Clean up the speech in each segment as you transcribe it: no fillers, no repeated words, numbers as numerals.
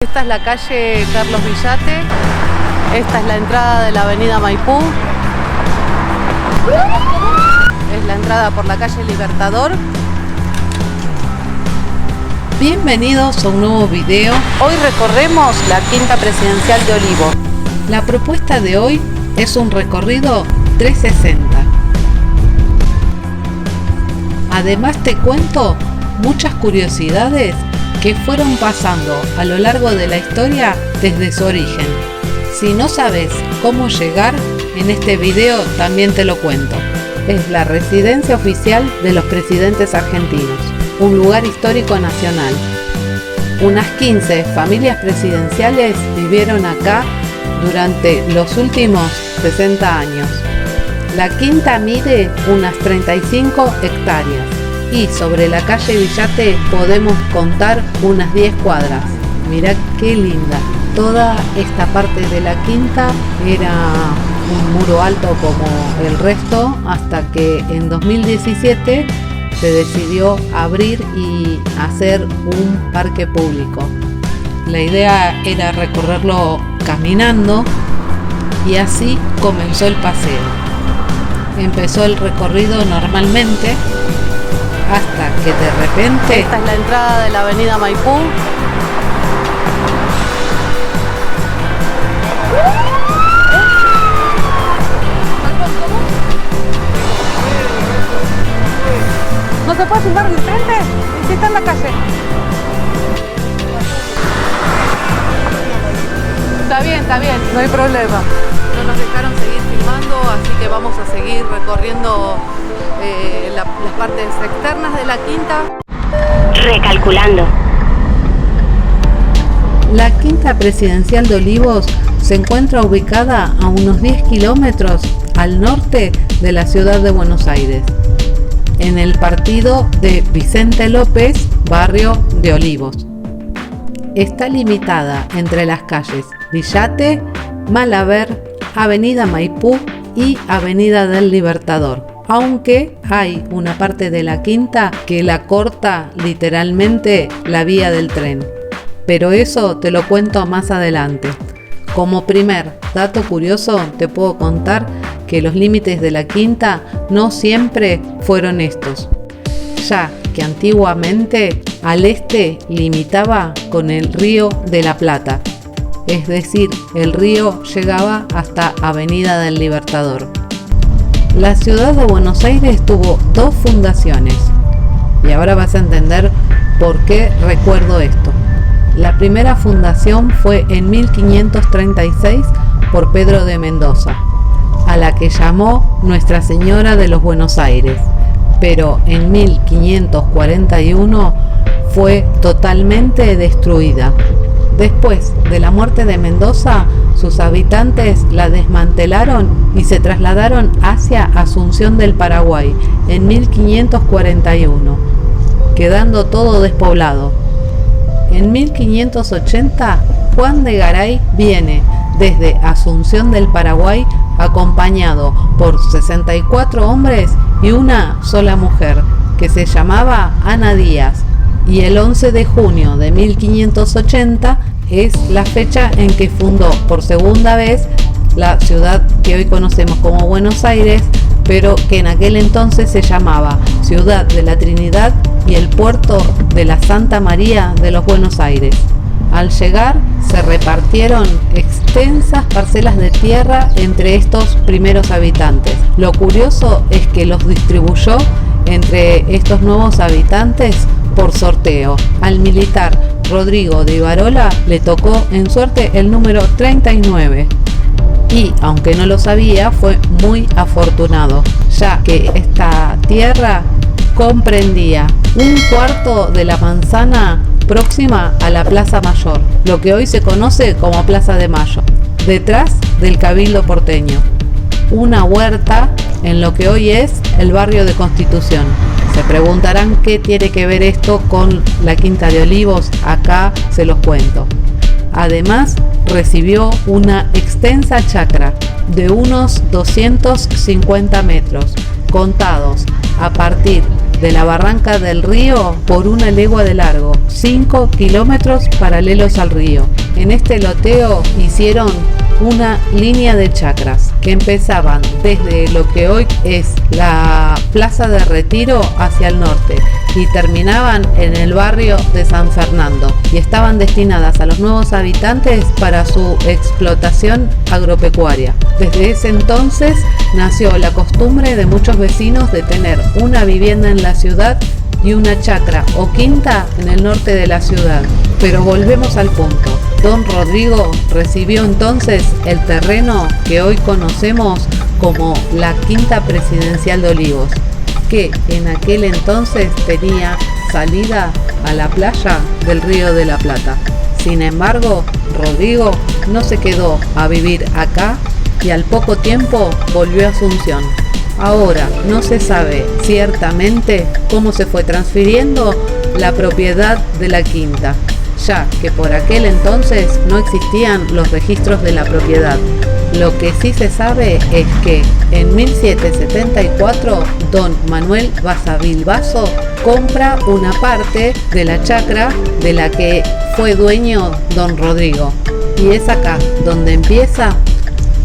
Esta es la calle Carlos Villate, esta es la entrada de la avenida Maipú, es la entrada por la calle Libertador. Bienvenidos a un nuevo video. Hoy recorremos la Quinta Presidencial de Olivos. La propuesta de hoy es un recorrido 360. Además te cuento muchas curiosidades que fueron pasando a lo largo de la historia desde su origen. Si no sabes cómo llegar, en este video también te lo cuento. Es la residencia oficial de los presidentes argentinos, un lugar histórico nacional. Unas 15 familias presidenciales vivieron acá durante los últimos 60 años. La quinta mide unas 35 hectáreas. Y sobre la calle Villate podemos contar unas 10 cuadras. Mirá qué linda. Toda esta parte de la quinta era un muro alto como el resto, hasta que en 2017 se decidió abrir y hacer un parque público. La idea era recorrerlo caminando y así comenzó el paseo. Empezó el recorrido normalmente, hasta que de repente... Esta es la entrada de la avenida Maipú. ¿No se puede filmar de frente? ¿Sí está en la calle? Está bien, no hay problema. No nos dejaron seguir filmando, así que vamos a seguir recorriendo las partes externas de la quinta. Recalculando. La Quinta Presidencial de Olivos se encuentra ubicada a unos 10 kilómetros al norte de la ciudad de Buenos Aires, en el partido de Vicente López, barrio de Olivos. Está limitada entre las calles Villate, Malaver, Avenida Maipú y Avenida del Libertador, aunque hay una parte de la quinta que la corta literalmente la vía del tren. Pero eso te lo cuento más adelante. Como primer dato curioso te puedo contar que los límites de la quinta no siempre fueron estos, ya que antiguamente al este limitaba con el Río de la Plata, es decir, el río llegaba hasta Avenida del Libertador. La ciudad de Buenos Aires tuvo dos fundaciones, y ahora vas a entender por qué recuerdo esto. La primera fundación fue en 1536 por Pedro de Mendoza, a la que llamó Nuestra Señora de los Buenos Aires, pero en 1541 fue totalmente destruida. Después de la muerte de Mendoza, sus habitantes la desmantelaron y se trasladaron hacia Asunción del Paraguay en 1541, quedando todo despoblado. En 1580, Juan de Garay viene desde Asunción del Paraguay acompañado por 64 hombres y una sola mujer, que se llamaba Ana Díaz, y el 11 de junio de 1580 es la fecha en que fundó por segunda vez la ciudad que hoy conocemos como Buenos Aires, pero que en aquel entonces se llamaba Ciudad de la Trinidad y el puerto de la Santa María de los Buenos Aires. Al llegar se repartieron extensas parcelas de tierra entre estos primeros habitantes. Lo curioso es que los distribuyó entre estos nuevos habitantes por sorteo. Al militar Rodrigo de Ibarola le tocó en suerte el número 39. Y, aunque no lo sabía, fue muy afortunado, ya que esta tierra comprendía un cuarto de la manzana próxima a la Plaza Mayor, lo que hoy se conoce como Plaza de Mayo, detrás del Cabildo porteño. Una huerta en lo que hoy es el barrio de Constitución. Se preguntarán qué tiene que ver esto con la Quinta de Olivos. Acá se los cuento. Además, recibió una extensa chacra de unos 250 metros, contados a partir de la barranca del río por 1 legua de largo, 5 kilómetros paralelos al río. En este loteo hicieron una línea de chacras que empezaban desde lo que hoy es la Plaza de Retiro hacia el norte y terminaban en el barrio de San Fernando, y estaban destinadas a los nuevos habitantes para su explotación agropecuaria. Desde ese entonces nació la costumbre de muchos vecinos de tener una vivienda en la ciudad y una chacra o quinta en el norte de la ciudad. Pero volvemos al punto. Don Rodrigo recibió entonces el terreno que hoy conocemos como la Quinta Presidencial de Olivos, que en aquel entonces tenía salida a la playa del Río de la Plata. Sin embargo, Rodrigo no se quedó a vivir acá y al poco tiempo volvió a Asunción. Ahora no se sabe ciertamente cómo se fue transfiriendo la propiedad de la quinta, ya que por aquel entonces no existían los registros de la propiedad. Lo que sí se sabe es que en 1774 don Manuel Basavilbaso compra una parte de la chacra de la que fue dueño don Rodrigo, y es acá donde empieza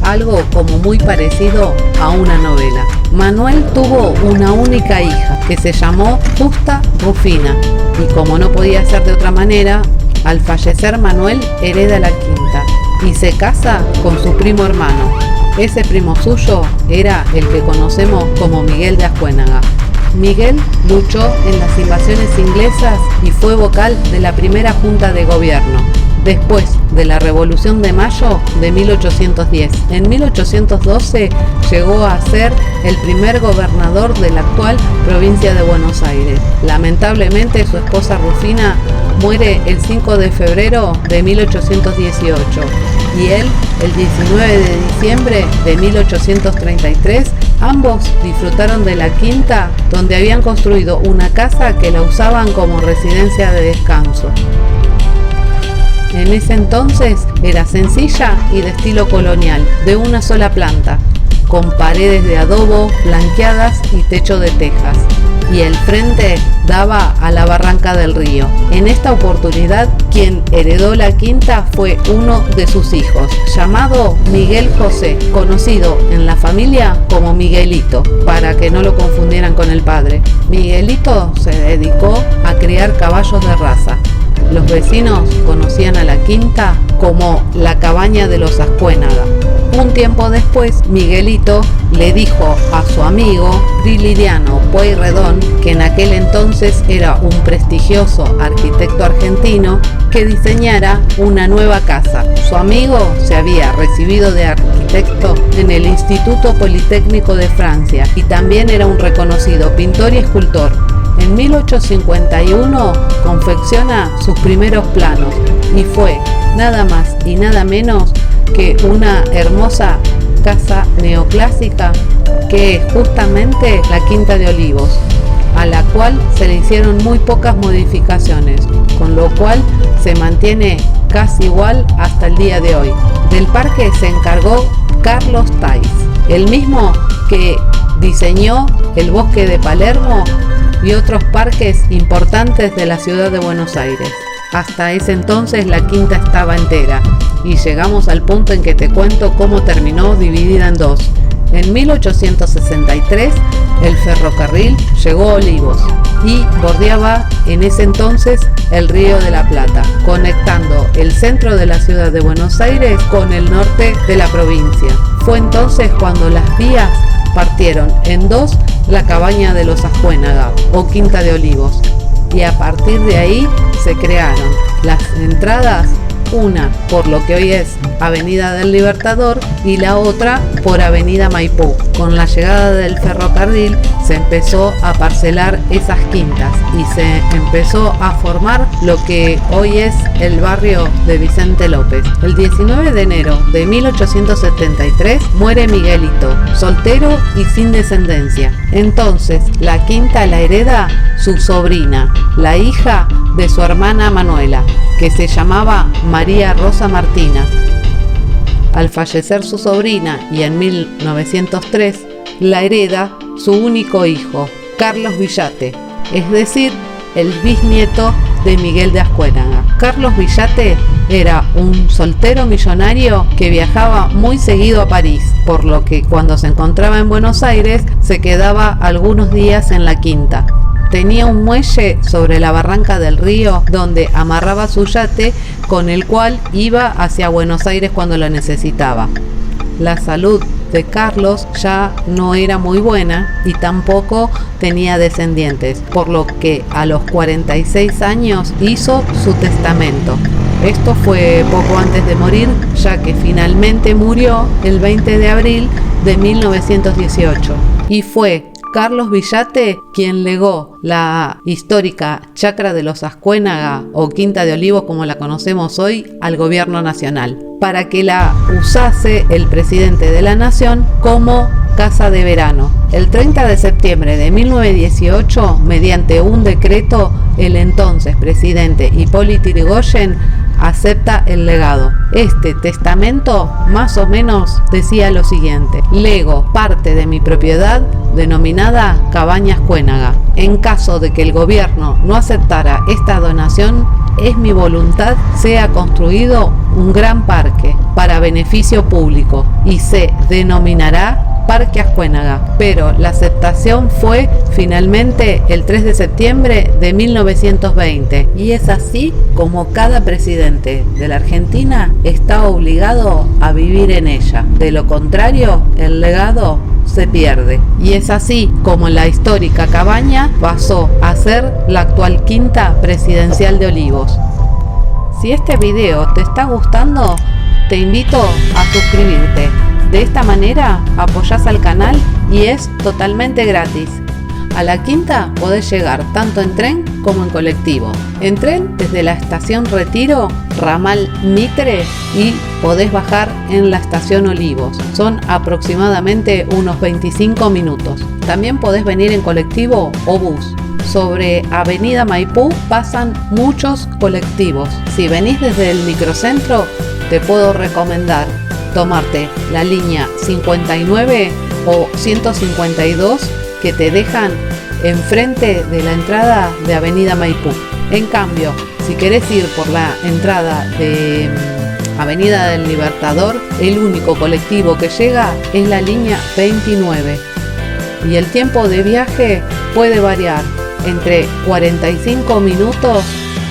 algo como muy parecido a una novela. Manuel tuvo una única hija que se llamó Justa Rufina, y como no podía ser de otra manera, al fallecer Manuel hereda la quinta y se casa con su primo hermano. Ese primo suyo era el que conocemos como Miguel de Ascuénaga. Miguel luchó en las invasiones inglesas y fue vocal de la primera Junta de Gobierno, después de la Revolución de Mayo de 1810. En 1812 llegó a ser el primer gobernador de la actual provincia de Buenos Aires. Lamentablemente su esposa Rufina muere el 5 de febrero de 1818 y él el 19 de diciembre de 1833. Ambos disfrutaron de la quinta, donde habían construido una casa que la usaban como residencia de descanso. En ese entonces era sencilla y de estilo colonial, de una sola planta, con paredes de adobo blanqueadas y techo de tejas, y el frente daba a la barranca del río. En esta oportunidad, quien heredó la quinta fue uno de sus hijos, llamado Miguel José, conocido en la familia como Miguelito, para que no lo confundieran con el padre. Miguelito se dedicó a criar caballos de raza. Los vecinos conocían a la quinta como la cabaña de los Ascuénaga. Un tiempo después, Miguelito le dijo a su amigo Prilidiano Pueyrredón, que en aquel entonces era un prestigioso arquitecto argentino, que diseñara una nueva casa. Su amigo se había recibido de arquitecto en el Instituto Politécnico de Francia y también era un reconocido pintor y escultor. En 1851 confecciona sus primeros planos y fue nada más y nada menos que una hermosa casa neoclásica que es justamente la Quinta de Olivos, a la cual se le hicieron muy pocas modificaciones, con lo cual se mantiene casi igual hasta el día de hoy. Del parque se encargó Carlos Tais, el mismo que diseñó el Bosque de Palermo y otros parques importantes de la ciudad de Buenos Aires. Hasta ese entonces la quinta estaba entera y llegamos al punto en que te cuento cómo terminó dividida en dos. En 1863 el ferrocarril llegó a Olivos y bordeaba en ese entonces el Río de la Plata, conectando el centro de la ciudad de Buenos Aires con el norte de la provincia. Fue entonces cuando las vías partieron en dos la cabaña de los Ascuénaga o Quinta de Olivos, y a partir de ahí se crearon las entradas, una por lo que hoy es Avenida del Libertador y la otra por Avenida Maipú. Con la llegada del ferrocarril se empezó a parcelar esas quintas y se empezó a formar lo que hoy es el barrio de Vicente López. El 19 de enero de 1873 muere Miguelito, soltero y sin descendencia. Entonces la quinta la hereda su sobrina, la hija de su hermana Manuela, que se llamaba María Rosa Martina. Al fallecer su sobrina y en 1903 la hereda su único hijo, Carlos Villate, es decir, el bisnieto de Miguel de Ascuénaga. Carlos Villate era un soltero millonario que viajaba muy seguido a París, por lo que cuando se encontraba en Buenos Aires se quedaba algunos días en la quinta. Tenía un muelle sobre la barranca del río donde amarraba su yate, con el cual iba hacia Buenos Aires cuando lo necesitaba. La salud de Carlos ya no era muy buena y tampoco tenía descendientes, por lo que a los 46 años hizo su testamento. Esto fue poco antes de morir, ya que finalmente murió el 20 de abril de 1918 y fue Carlos Villate quien legó la histórica Chacra de los Ascuénaga o Quinta de Olivos como la conocemos hoy al gobierno nacional, para que la usase el presidente de la nación como casa de verano. El 30 de septiembre de 1918, mediante un decreto, el entonces presidente Hipólito Yrigoyen acepta el legado. Este testamento más o menos decía lo siguiente: lego parte de mi propiedad denominada Cabaña Ascuénaga. En caso de que el gobierno no aceptara esta donación, es mi voluntad sea construido un gran parque para beneficio público y se denominará Parque Ascuénaga, pero la aceptación fue finalmente el 3 de septiembre de 1920 y es así como cada presidente de la Argentina está obligado a vivir en ella. De lo contrario, el legado se pierde. Y es así como la histórica cabaña pasó a ser la actual Quinta Presidencial de Olivos. Si este video te está gustando, te invito a suscribirte. De esta manera apoyás al canal y es totalmente gratis. A la quinta podés llegar tanto en tren como en colectivo. En tren desde la estación Retiro, ramal Mitre, y podés bajar en la estación Olivos. Son aproximadamente unos 25 minutos. También podés venir en colectivo o bus. Sobre Avenida Maipú pasan muchos colectivos. Si venís desde el microcentro, te puedo recomendar tomarte la línea 59 o 152 que te dejan enfrente de la entrada de Avenida Maipú. En cambio, si querés ir por la entrada de Avenida del Libertador, el único colectivo que llega es la línea 29 y el tiempo de viaje puede variar entre 45 minutos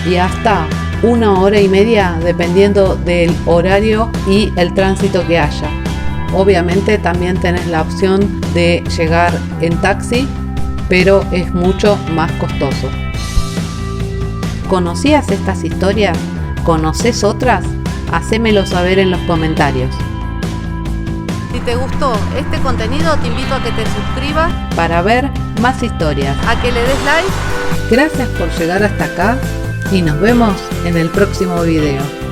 y hasta 1 hora y media dependiendo del horario y el tránsito que haya. Obviamente también tenés la opción de llegar en taxi, pero es mucho más costoso. ¿Conocías estas historias? ¿Conoces otras? Hacémelo saber en los comentarios. Si te gustó este contenido, te invito a que te suscribas para ver más historias, a que le des like. Gracias por llegar hasta acá y nos vemos en el próximo video.